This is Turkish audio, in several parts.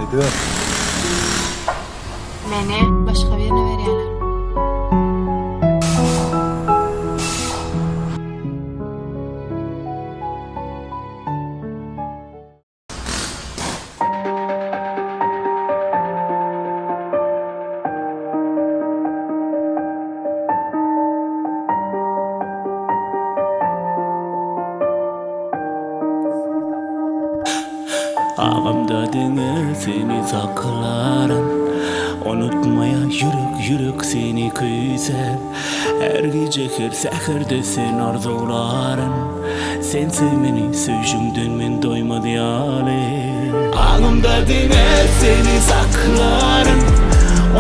Aydıver. Meni başka birine veriyorlar. Ağımda dene seni saklarım, unutmaya yürek seni küser. Her gece her seherde sen arzularım, sen sevmeni söylüşümden men doymadı yâle. Ağımda dene seni saklarım,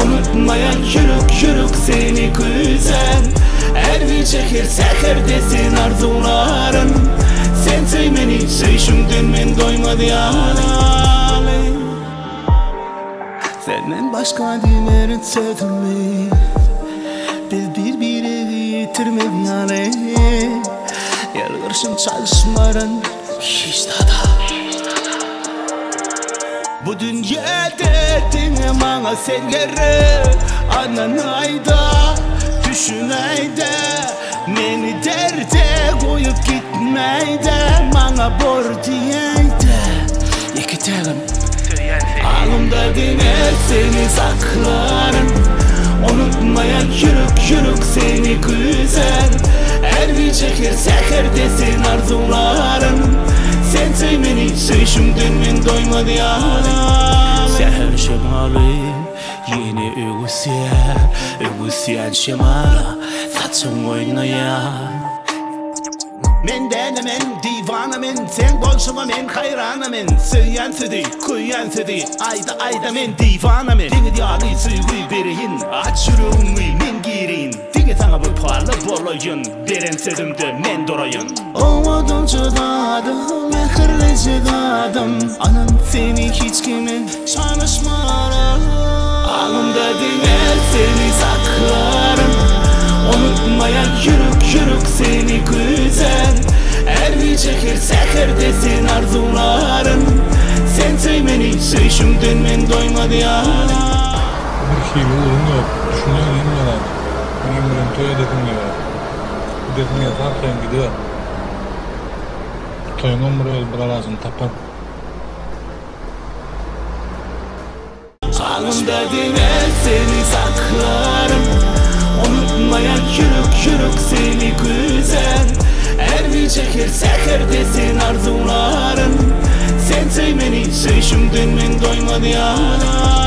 unutmaya yürek seni küser. Her gece her seherde sen arzularım, sen sevmeni söylüşümden men doymadı yâle. Senden başka dilerin sevdim, biz birbirine yitirmedik yani. Yalvarışım çalışmaran hiç daha. Bu dünya derdine bana sen gerek. Anan ayda, düşün ayda, beni derde koyup gitmeyde. Bana borcu yayda, iki telim ağımda diner seni saklarım, unutmaya yürek seni güzel. Her bir çeker seherde sen arzularım, sen sevmeni söylüşümden men doymadı yâle. Seher şemali yeni ögüsyen şemala saçım oynayar. Men denemen, divanamen, sen bolşuma men, hayrana men. Söyyen sedi, kuyen sedi, ayda men divanamen. Dini diyali suyu bereyin, aç yüreğimi men girin. Dini sana bu parla borlayın, beren sedimde men dorayın. Ovadan çıdadım, mehirle çıdadım. Anam seni hiç kimin çalışmara. Ağımda diner seni saklarım, unutmaya yürek seni güzel. Her bir çeker seherde sen arzularım, sen sevmeni söylüşümden men doymadı yâle. Bir şey uğrun yok. Düşünüyor inmeler. Benim toya dedim. Dedim ya zaten gidiyor. Toyunun buraya lazım tapar. Ağımda diner seni saklarım, unutmaya yürek seni güzel. Her bir çeker seherde sen arzularım, sen sevmeni söylüşümden men doymadı yâle.